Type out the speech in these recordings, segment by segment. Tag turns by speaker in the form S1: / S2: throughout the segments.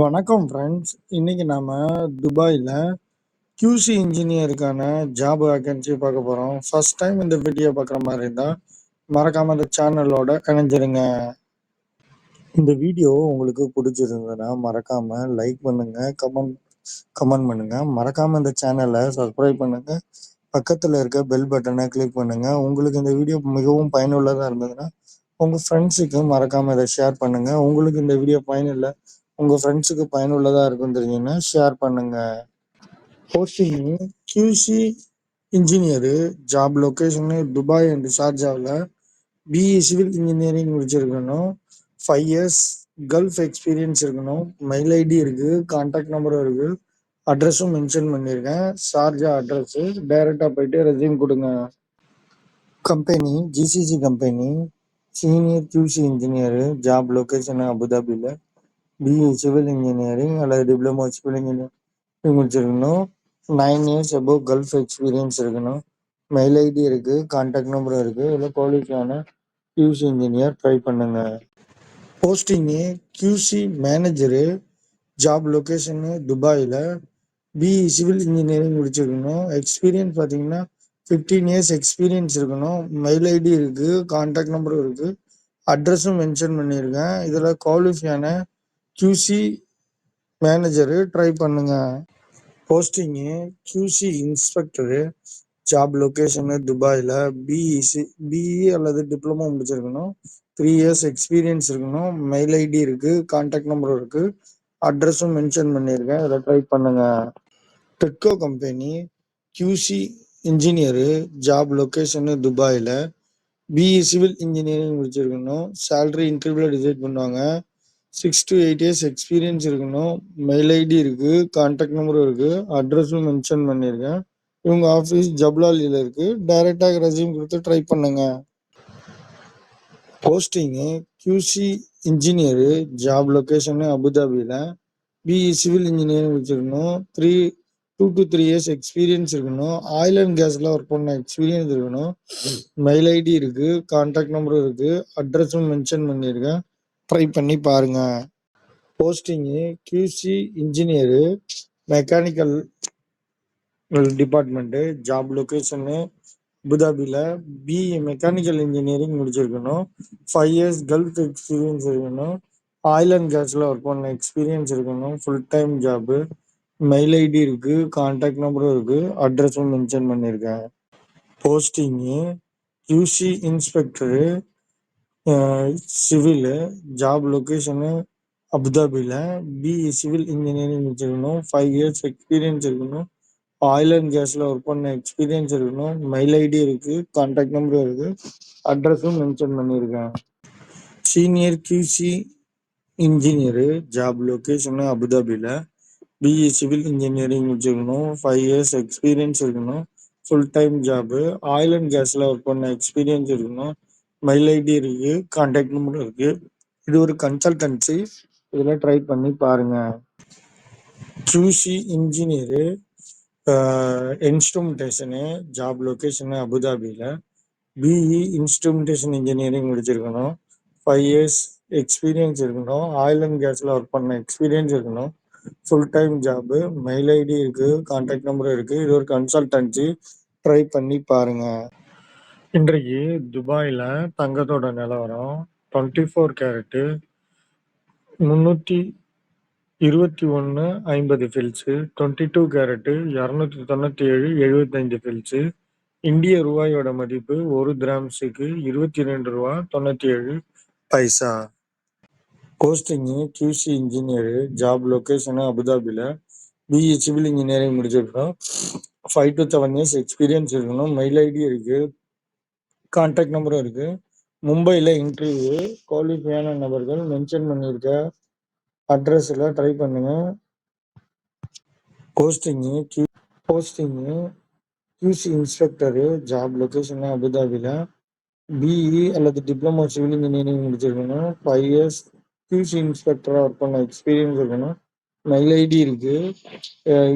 S1: வணக்கம் ஃப்ரெண்ட்ஸ். இன்னைக்கு நாம துபாயில் QC இன்ஜினியருக்கான ஜாப் வேகன்சி பார்க்க போகிறோம். ஃபர்ஸ்ட் டைம் இந்த வீடியோ பார்க்குற மாதிரி இருந்தால் மறக்காம இந்த சேனலோட இணைஞ்சிருங்க. இந்த வீடியோ உங்களுக்கு பிடிச்சிருந்ததுன்னா மறக்காம லைக் பண்ணுங்க, கமெண்ட் பண்ணுங்க. மறக்காம இந்த சேனலை சப்ஸ்கிரைப் பண்ணுங்க. பக்கத்தில் இருக்க பெல் பட்டனை கிளிக் பண்ணுங்க. உங்களுக்கு இந்த வீடியோ மிகவும் பயனுள்ளதாக இருந்ததுன்னா உங்கள் ஃப்ரெண்ட்ஸுக்கு மறக்காம இதை ஷேர் பண்ணுங்க. உங்களுக்கு இந்த வீடியோ பயனில்லை, உங்கள் ஃப்ரெண்ட்ஸுக்கு பயனுள்ளதாக இருக்குன்னு தெரிஞ்சுன்னா ஷேர் பண்ணுங்க. Posting QC engineer, job location Dubai and ஷார்ஜாவில். BE சிவில் இன்ஜினியரிங் முடிச்சிருக்கணும். 5 years கல்ஃப் எக்ஸ்பீரியன்ஸ் இருக்கணும். மெயில் ஐடி இருக்குது, கான்டாக்ட் நம்பரும் இருக்குது, அட்ரஸும் மென்ஷன் பண்ணியிருக்கேன். Sharjah address. டைரெக்டாக போயிட்டு ரெஸ்யூம் கொடுங்க. Company GCC company. Senior QC engineer, job location அபுதாபியில். BE சிவில் இன்ஜினியரிங் அல்லது டிப்ளமோ சிவில் இன்ஜினியரிங் முடிச்சிருக்கணும். 9 years above கல்ஃப் எக்ஸ்பீரியன்ஸ் இருக்கணும். மெயில் ஐடி இருக்குது, கான்டாக்ட் நம்பரும் இருக்குது. இதில் குவாலிஃபியான QC இன்ஜினியர் ட்ரை பண்ணுங்க. Posting QC manager, job location துபாயில். BE சிவில் இன்ஜினியரிங் முடிச்சிருக்கணும். எக்ஸ்பீரியன்ஸ் பார்த்தீங்கன்னா 15 years எக்ஸ்பீரியன்ஸ் இருக்கணும். மெயில் ஐடி இருக்குது, கான்டாக்ட் நம்பரும் இருக்குது, அட்ரஸும் மென்ஷன் பண்ணியிருக்கேன். இதில் குவாலிஃபியான QC மேனேஜரு ட்ரை பண்ணுங்க. Posting QC inspector, job location துபாயில். BE அல்லது டிப்ளமோ முடிச்சிருக்கணும். 3 years எக்ஸ்பீரியன்ஸ் இருக்கணும். மெயில் ஐடி இருக்குது, கான்டாக்ட் நம்பரும் இருக்குது, அட்ரஸும் மென்ஷன் பண்ணியிருக்கேன். இதில் ட்ரை பண்ணுங்க. Tedco company. QC engineer, job location துபாயில். BE சிவில் இன்ஜினியரிங் முடிச்சிருக்கணும். சேலரி இன்டர்வியூவில் டிசைட் பண்ணுவாங்க. 6 to 8 years எக்ஸ்பீரியன்ஸ் இருக்கணும். மெயில் ஐடி இருக்குது, கான்டாக்ட் நம்பரும் இருக்குது, அட்ரஸும் மென்ஷன் பண்ணியிருக்கேன். இவங்க ஆஃபீஸ் ஜப்லாலியில் இருக்குது. டைரெக்டாக ரெஸ்யூம் கொடுத்து ட்ரை பண்ணுங்க. Posting QC engineer, job location அபுதாபியில். BE சிவில் இன்ஜினியரிங் முடிச்சிருக்கணும். 2 to 3 years எக்ஸ்பீரியன்ஸ் இருக்கணும். ஆயில் அண்ட் கேஸில் ஒர்க் பண்ண எக்ஸ்பீரியன்ஸ் இருக்கணும். மெயில் ஐடி இருக்குது, கான்டாக்ட் நம்பரும் இருக்குது, அட்ரஸும் மென்ஷன் பண்ணியிருக்கேன். ட்ரை பண்ணி பாருங்க. Posting QC engineer, mechanical department, job location அபுதாபியில். BE மெக்கானிக்கல் இன்ஜினியரிங் முடிச்சிருக்கணும். 5 years கல்ஃப் எக்ஸ்பீரியன்ஸ் இருக்கணும். ஆயில் அண்ட் கேஸில் ஒர்க் பண்ண எக்ஸ்பீரியன்ஸ் இருக்கணும். Full time job. Mail ID இருக்குது, கான்டாக்ட் நம்பரும் இருக்குது, அட்ரஸும் மென்ஷன் பண்ணியிருக்கேன். Posting QC inspector, civil, job location அபுதாபியில். BE சிவில் இன்ஜினியரிங் முடிச்சிருக்கணும். 5 years எக்ஸ்பீரியன்ஸ் இருக்கணும். ஆயில் அண்ட் கேஸில் ஒர்க் பண்ண எக்ஸ்பீரியன்ஸ் இருக்கணும். மெயில் ஐடி இருக்குது, கான்டாக்ட் நம்பரும் இருக்குது, அட்ரஸும் மென்ஷன் பண்ணியிருக்கேன். Senior QC engineer, job location அபுதாபியில். BE சிவில் இன்ஜினியரிங் முடிச்சிருக்கணும். 5 years எக்ஸ்பீரியன்ஸ் இருக்கணும். Full time job. Oil and கேஸில் ஒர்க் பண்ண எக்ஸ்பீரியன்ஸ் இருக்கணும். மெயில் ஐடி இருக்குது, கான்டாக்ட் நம்பரும் இருக்குது. இது ஒரு கன்சல்டன்சி. இதில் ட்ரை பண்ணி பாருங்க. QC engineer, instrumentation, job location அபுதாபியில். BE இன்ஸ்ட்ருமெண்டேஷன் இன்ஜினியரிங் முடிச்சிருக்கணும். 5 years எக்ஸ்பீரியன்ஸ் இருக்கணும். ஆயில் அண்ட் கேஸில் ஒர்க் பண்ண எக்ஸ்பீரியன்ஸ் இருக்கணும். Full time job. Mail ID இருக்குது, கான்டாக்ட் நம்பரும் இருக்குது. இது ஒரு கன்சல்டன்சி. ட்ரை பண்ணி பாருங்க. இன்றைக்கு துபாயில் தங்கத்தோட நிலவரம் 24 கேரட்டு 321.50 ஃபில்ஸு, 22 கேரட்டு 297.75 ஃபில்ஸு. இந்திய ரூபாயோட மதிப்பு 1 கிராம்ஸுக்கு 22 ரூபா 97 பைசா. Posting QC engineer, job location அபுதாபியில். BE சிவில் இன்ஜினியரிங் முடிச்சிருக்கணும். 5 to 7 years எக்ஸ்பீரியன்ஸ் இருக்கணும். மெயில் ஐடி இருக்குது, கான்டாக்ட் நம்பரும் இருக்குது. மும்பையில் இன்டர்வியூ. குவாலிஃபையான நபர்கள் மென்ஷன் பண்ணியிருக்க அட்ரஸில் ட்ரை பண்ணுங்க. Posting QC inspector, job location அபுதாபியில். BE அல்லது டிப்ளமோ சிவில் இன்ஜினியரிங் முடிச்சிருக்கணும். 5 years QC இன்ஸ்பெக்டராக ஒர்க் பண்ண எக்ஸ்பீரியன்ஸ் இருக்கணும். மெயில் ஐடி இருக்குது.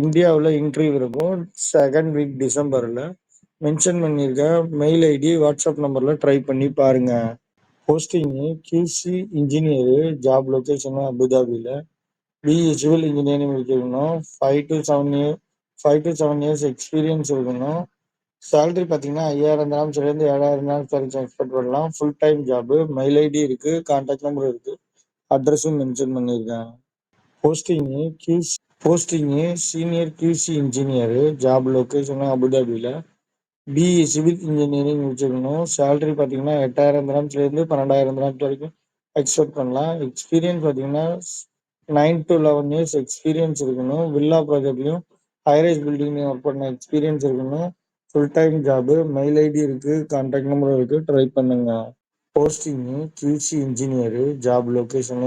S1: இந்தியாவில் இன்டர்வியூ இருக்கும் 2nd week டிசம்பரில். மென்ஷன் பண்ணியிருக்க மெயில் ஐடி வாட்ஸ்அப் நம்பரில் ட்ரை பண்ணி பாருங்க. Posting QC engineer, job location அபுதாபியில். பிஇ சிவில் இன்ஜினியரிங் முடிச்சிருக்கணும். 5 to 7 எக்ஸ்பீரியன்ஸ் இருக்கணும். சேலரி பார்த்தீங்கன்னா 5000 திரம்ஸ்லேருந்து 7000 திரம்ஸ் வரைக்கும் எக்ஸ்பெக்ட் பண்ணலாம். Full time job. Mail ID இருக்கு, கான்டாக்ட் நம்பர் இருக்கு, அட்ரஸும் மென்ஷன் பண்ணியிருக்கேன். Posting senior QC engineer. Job location அபுதாபியில். பிஇ சிவில் இன்ஜினியரிங் முடிச்சிருக்கணும். சேலரி பார்த்தீங்கன்னா 8000 திரம்ஸ்லேருந்து 12000 திரம்ஸ் வரைக்கும் எக்ஸ்பெக்ட் பண்ணலாம். எக்ஸ்பீரியன்ஸ் பார்த்தீங்கன்னா 9 to 11 இயர்ஸ் எக்ஸ்பீரியன்ஸ் இருக்கணும். வில்லா ப்ராஜெக்ட்லையும் ஹைரைஸ் பில்டிங்லையும் ஒர்க் பண்ண எக்ஸ்பீரியன்ஸ் இருக்கணும். Full time job. Mail ID இருக்கு, கான்டாக்ட் நம்பர் இருக்கு, ட்ரை பண்ணுங்க. Posting QC engineer. Job location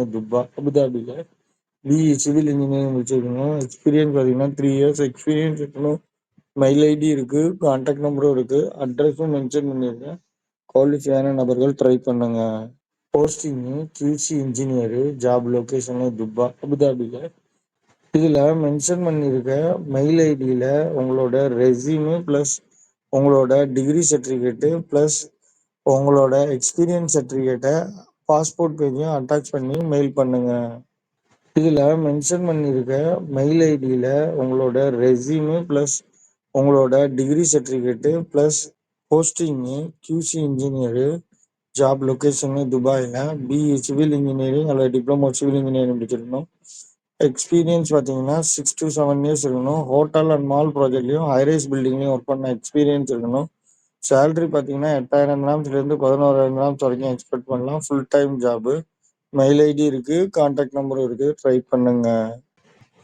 S1: அபுதாபியில். பிஇ சிவில் இன்ஜினியரிங் முடிச்சிருக்கணும். எக்ஸ்பீரியன்ஸ் பார்த்தீங்கன்னா 3 இயர்ஸ் எக்ஸ்பீரியன்ஸ் இருக்கணும். மெயில் ஐடி இருக்கு, கான்டாக்ட் நம்பரும் இருக்கு, அட்ரஸும் மென்ஷன் பண்ணியிருக்கேன். குவாலிஃபையான நபர்கள் ட்ரை பண்ணுங்க. Posting QC engineer. Job location அபுதாபியில். இதில் மென்ஷன் பண்ணியிருக்க மெயில் ஐடியில் உங்களோட ரெஸ்யூமு ப்ளஸ் உங்களோட டிகிரி சர்டிஃபிகேட்டு ப்ளஸ் உங்களோட எக்ஸ்பீரியன்ஸ் சர்டிஃபிகேட்டை பாஸ்போர்ட் பேஜையும் அட்டாச் பண்ணி மெயில் பண்ணுங்க. இதில் மென்ஷன் பண்ணியிருக்க மெயில் ஐடியில் உங்களோட ரெஸ்யூமு ப்ளஸ் உங்களோட degree certificate plus posting QC engineer. Job location துபாயில். பிஇ சிவில் இன்ஜினியரிங் அல்லது டிப்ளமோ சிவில் இன்ஜினியரிங் முடிச்சிருக்கணும். எக்ஸ்பீரியன்ஸ் பார்த்தீங்கன்னா 6 to 7 இயர்ஸ் இருக்கணும். ஹோட்டல் அண்ட் மால் ப்ராஜெக்ட்லையும் ஹைரைஸ் பில்டிங்லையும் ஒர்க் பண்ண எக்ஸ்பீரியன்ஸ் இருக்கணும். சேலரி பார்த்தீங்கன்னா 8000 திரம்ஸ்லேருந்து 11000 திரம்ஸ் வரைக்கும் எக்ஸ்பெக்ட் பண்ணலாம். Full time job. Mail ID இருக்கு, கான்டாக்ட் நம்பரும் இருக்கு, ட்ரை பண்ணுங்க.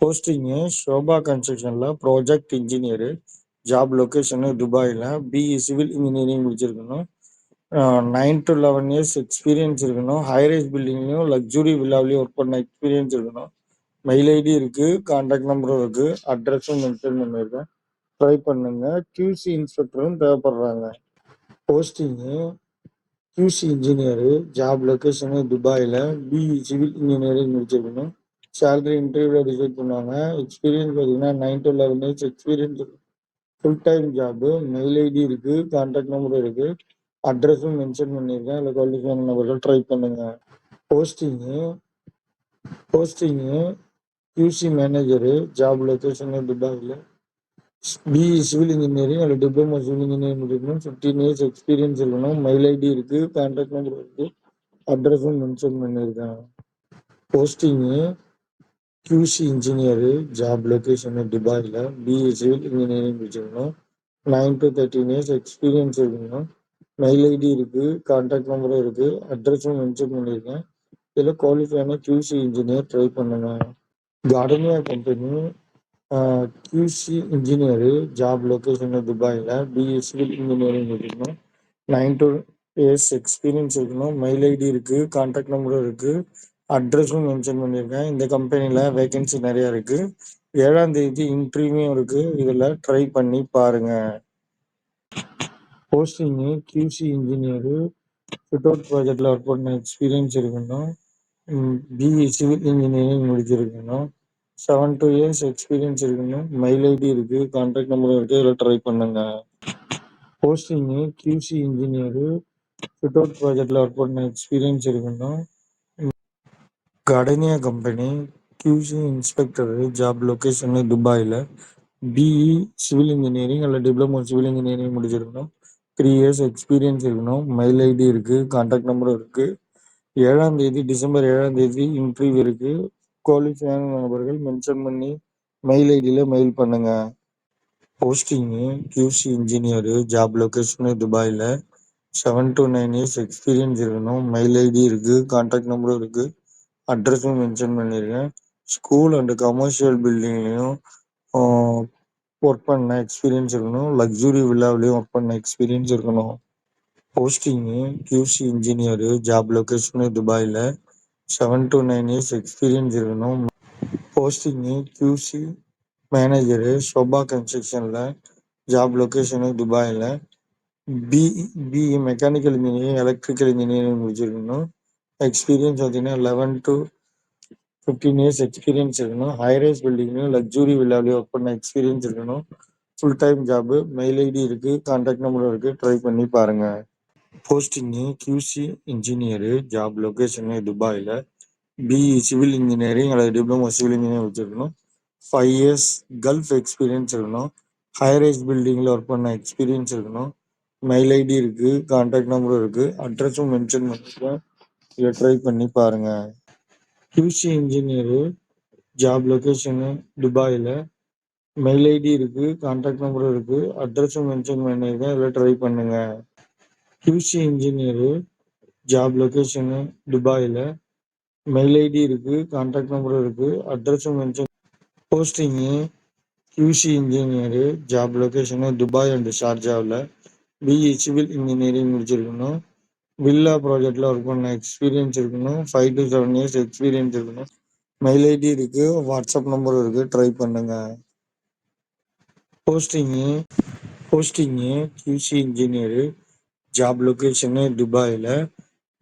S1: போஸ்டிங்கு ஷோபா கன்ஸ்ட்ரக்ஷனில் ப்ராஜெக்ட் இன்ஜினியர். ஜாப் லொகேஷனு துபாயில். பிஇ சிவில் இன்ஜினியரிங் முடிச்சிருக்கணும். 9 to 11 இயர்ஸ் எக்ஸ்பீரியன்ஸ் இருக்கணும். ஹைரைஸ் பில்டிங்லையும் லக்ஸுரி வில்லாவிலையும் ஒர்க் பண்ண எக்ஸ்பீரியன்ஸ் இருக்கணும். மெயில் ஐடி இருக்கு, கான்டாக்ட் நம்பரும் இருக்கு, அட்ரஸும் மென்ஷன் பண்ணியிருக்கேன். ட்ரை பண்ணுங்க. கியூசி இன்ஸ்பெக்டரும் தேவைப்படுறாங்க. Posting QC engineer. Job location துபாயில். பிஇ சிவில் இன்ஜினியரிங் முடிச்சிருக்கணும். சேலரி இன்டர்வியூவில் டிசைட் பண்ணுவாங்க. எக்ஸ்பீரியன்ஸ் பார்த்தீங்கன்னா 9 to 11 இயர்ஸ் எக்ஸ்பீரியன்ஸ் இருக்கு. Full time job. Mail ID இருக்கு, கான்டாக்ட் நம்பரும் இருக்கு, அட்ரஸும் மென்ஷன் பண்ணியிருக்கேன். இல்லை குவாலிஃபையான நபர்கள் ட்ரை பண்ணுங்க. Posting QC manager. Job location துபாயில். பிஇ சிவில் இன்ஜினியரிங் அல்லது டிப்ளமோ சிவில் இன்ஜினியரிங் முடிக்கணும். 15 இயர்ஸ் எக்ஸ்பீரியன்ஸ் இருக்கணும். மெயில் ஐடி இருக்கு, கான்டாக்ட் நம்பர் இருக்கு, அட்ரஸும் மென்ஷன் பண்ணியிருக்கேன். Posting QC engineer. Job location துபாயில். பிஇ சிவில் இன்ஜினியரிங் முடிச்சிருக்கணும். 9 to 13 இயர்ஸ் எக்ஸ்பீரியன்ஸ் இருக்கணும். மெயில் ஐடி இருக்கு, கான்டாக்ட் நம்பரும் இருக்கு, அட்ரஸும் மென்ஷன் பண்ணியிருக்கேன். இதில் குவாலிஃபையான கியூசி இன்ஜினியர் ட்ரை பண்ணுங்க. Gardenia company QC engineer. Job location துபாயில். பிஇ சிவில் இன்ஜினியரிங் இருக்கணும். 9 to இயர்ஸ் எக்ஸ்பீரியன்ஸ் இருக்கணும். மெயில் ஐடி இருக்கு, கான்டாக்ட் நம்பரும் இருக்கு, அட்ரஸும் மென்ஷன் பண்ணியிருக்கேன். இந்த கம்பெனியில் வேகன்சி நிறைய இருக்கு. 7ஆம் தேதி இன்டர்வியூ இருக்கு. இதில் ட்ரை பண்ணி பாருங்க. Posting QC engineer. Fit out ப்ராஜெக்டில் ஒர்க் பண்ண எக்ஸ்பீரியன்ஸ் இருக்கணும். பிஇ சிவில் இன்ஜினியரிங் முடிச்சிருக்கணும். 7 to 8 இயர்ஸ் எக்ஸ்பீரியன்ஸ் இருக்கணும். மெயில் ஐடி இருக்கு, கான்டாக்ட் நம்பரும் இருக்கு, இதில் ட்ரை பண்ணுங்க. Posting QC engineer. Fit out ப்ராஜெக்டில் ஒர்க் பண்ண எக்ஸ்பீரியன்ஸ் இருக்கணும். Gardenia company QC inspector. Job location துபாயில். பிஇ சிவில் இன்ஜினியரிங் அல்லது டிப்ளமோ சிவில் இன்ஜினியரிங் முடிச்சிருக்கணும். 3 இயர்ஸ் எக்ஸ்பீரியன்ஸ் இருக்கணும். மெயில் ஐடி இருக்கு, கான்டாக்ட் நம்பரும் இருக்கு. 7ஆம் தேதி டிசம்பர் 7ஆம் தேதி இன்டர்வியூ இருக்கு. குவாலிஃபையான நபர்கள் மென்ஷன் பண்ணி மெயில் ஐடியில் மெயில் பண்ணுங்க. Posting QC engineer. Job location துபாயில். 7 to 9 இயர்ஸ் எக்ஸ்பீரியன்ஸ் இருக்கணும். மெயில் ஐடி இருக்கு, கான்டாக்ட் நம்பரும் இருக்கு, அட்ரஸும் மென்ஷன் பண்ணியிருக்கேன். ஸ்கூல் அண்ட் கமர்ஷியல் பில்டிங்லையும் ஒர்க் பண்ண எக்ஸ்பீரியன்ஸ் இருக்கணும். லக்ஸுரி வில்லாவிலையும் ஒர்க் பண்ண எக்ஸ்பீரியன்ஸ் இருக்கணும். Posting QC engineer. Job location துபாயில். 7 to 9 இயர்ஸ் எக்ஸ்பீரியன்ஸ் இருக்கணும். Posting QC manager. ஷோபா கன்ஸ்ட்ரக்ஷனில். ஜாப் லொகேஷனு துபாயில். BE mechanical engineering electrical engineering முடிச்சிருக்கணும். எக்ஸ்பீரியன்ஸ் பார்த்தீங்கன்னா 11 to 15 இயர்ஸ் எக்ஸ்பீரியன்ஸ் இருக்கணும். ஹைரைஸ் பில்டிங்லையும் லக்ஸுரி வில்லாவிலையும் ஒர்க் பண்ண எக்ஸ்பீரியன்ஸ் இருக்கணும். Full time job. Mail ID இருக்கு, கான்டாக்ட் நம்பரும் இருக்கு, ட்ரை பண்ணி பாருங்க. Posting QC engineer. Job location துபாயில். பிஇ சிவில் இன்ஜினியரிங் அல்லது டிப்ளமோ சிவில் இன்ஜினியரிங் வச்சிருக்கணும். 5 இயர்ஸ் கல்ஃப் எக்ஸ்பீரியன்ஸ் இருக்கணும். ஹைரைஸ் பில்டிங்கில் ஒர்க் பண்ண எக்ஸ்பீரியன்ஸ் இருக்கணும். மெயில் ஐடி இருக்குது, கான்டாக்ட் நம்பரும் இருக்குது, அட்ரஸும் மென்ஷன் பண்ணியிருக்கேன். இதை ட்ரை பண்ணி பாருங்கள். QC இன்ஜினியரு ஜாப் லொக்கேஷனு துபாயில். மெயில் ஐடி இருக்குது, கான்டாக்ட் நம்பரும் இருக்குது, அட்ரஸும் மென்ஷன் பண்ணியிருக்கேன். இதில் ட்ரை பண்ணுங்கள். QC இன்ஜினியரு ஜாப் லொக்கேஷனு துபாயில். மெயில் ஐடி இருக்குது, கான்டாக்ட் நம்பரும் இருக்குது, அட்ரஸும் mention. Posting QC engineer job location Dubai and ஷார்ஜாவில். பிஇ சிவில் இன்ஜினியரிங் முடிச்சிருக்கணும். வில்லா ப்ராஜெக்டில் ஒர்க் பண்ண எக்ஸ்பீரியன்ஸ் இருக்கணும். 5 to 7 இயர்ஸ் எக்ஸ்பீரியன்ஸ் இருக்கணும். மெயில் ஐடி இருக்குது, வாட்ஸ்அப் நம்பரும் இருக்குது, ட்ரை பண்ணுங்கள். Posting QC engineer job location துபாயில்.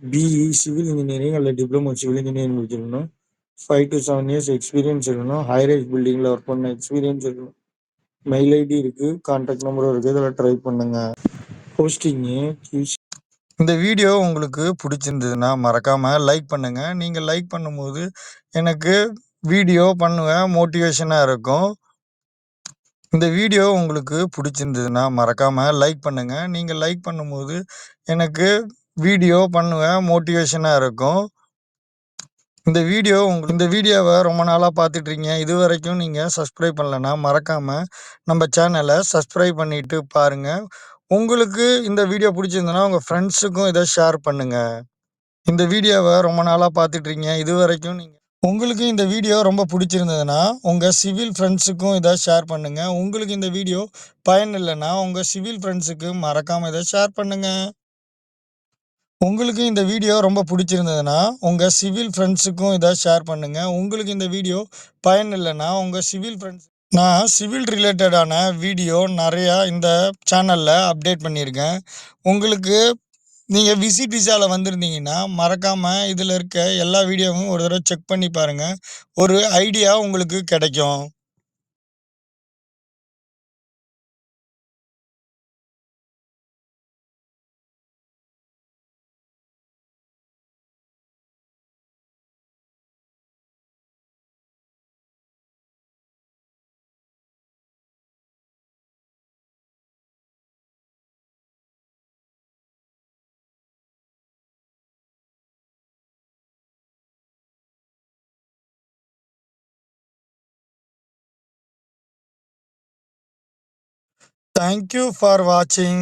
S1: பிஇ சிவில் இன்ஜினியரிங் அல்லது டிப்ளமோ சிவில் இன்ஜினியரிங் முடிச்சிருக்கணும். 5 to 7 இயர்ஸ் எக்ஸ்பீரியன்ஸ் இருக்கணும். ஹைரைஸ் பில்டிங்கில் ஒர்க் பண்ண எக்ஸ்பீரியன்ஸ் இருக்கணும். மெயில் ஐடி இருக்குது, கான்டாக்ட் நம்பரும் இருக்குது, இதில் ட்ரை பண்ணுங்கள். Posting QC. இந்த வீடியோ உங்களுக்கு பிடிச்சிருந்ததுன்னா மறக்காமல் லைக் பண்ணுங்கள். நீங்கள் லைக் பண்ணும்போது எனக்கு வீடியோ பண்ணுவேன் மோட்டிவேஷனாக இருக்கும். இந்த வீடியோ உங்களுக்கு பிடிச்சிருந்ததுன்னா மறக்காமல் லைக் பண்ணுங்கள். நீங்கள் லைக் பண்ணும்போது எனக்கு வீடியோ பண்ணுவேன் மோட்டிவேஷனாக இருக்கும். இந்த வீடியோவை ரொம்ப நாளாக பார்த்துட்ருக்கீங்க. இது வரைக்கும் நீங்கள் சப்ஸ்கிரைப் பண்ணலைன்னா மறக்காமல் நம்ம சேனலை சப்ஸ்கிரைப் பண்ணிவிட்டு பாருங்கள். உங்களுக்கு இந்த வீடியோ பிடிச்சிருந்ததுன்னா உங்கள் ஃப்ரெண்ட்ஸுக்கும் இதை ஷேர் பண்ணுங்கள். இந்த வீடியோவை ரொம்ப நாளாக பார்த்துட்ருக்கீங்க. இது வரைக்கும் உங்களுக்கு இந்த வீடியோ ரொம்ப பிடிச்சிருந்ததுன்னா உங்கள் சிவில் ஃப்ரெண்ட்ஸுக்கும் இதை ஷேர் பண்ணுங்கள். உங்களுக்கு இந்த வீடியோ பயன் இல்லைன்னா உங்கள் சிவில் ஃப்ரெண்ட்ஸுக்கு மறக்காமல் இதை ஷேர் பண்ணுங்கள். உங்களுக்கு இந்த வீடியோ ரொம்ப பிடிச்சிருந்ததுன்னா உங்கள் சிவில் ஃப்ரெண்ட்ஸுக்கும் இதை ஷேர் பண்ணுங்கள். உங்களுக்கு இந்த வீடியோ பயன் இல்லைன்னா உங்கள் சிவில் ஃப்ரெண்ட்ஸ். நான் சிவில் ரிலேட்டடான வீடியோ நிறையா இந்த சேனலில் அப்டேட் பண்ணியிருக்கேன். உங்களுக்கு நீங்கள் விசிட் விசாவில் வந்திருந்தீங்கன்னா மறக்காமல் இதில் இருக்க எல்லா வீடியோவும் ஒரு தடவை செக் பண்ணி பாருங்கள். ஒரு ஐடியா உங்களுக்கு கிடைக்கும். Thank you for watching.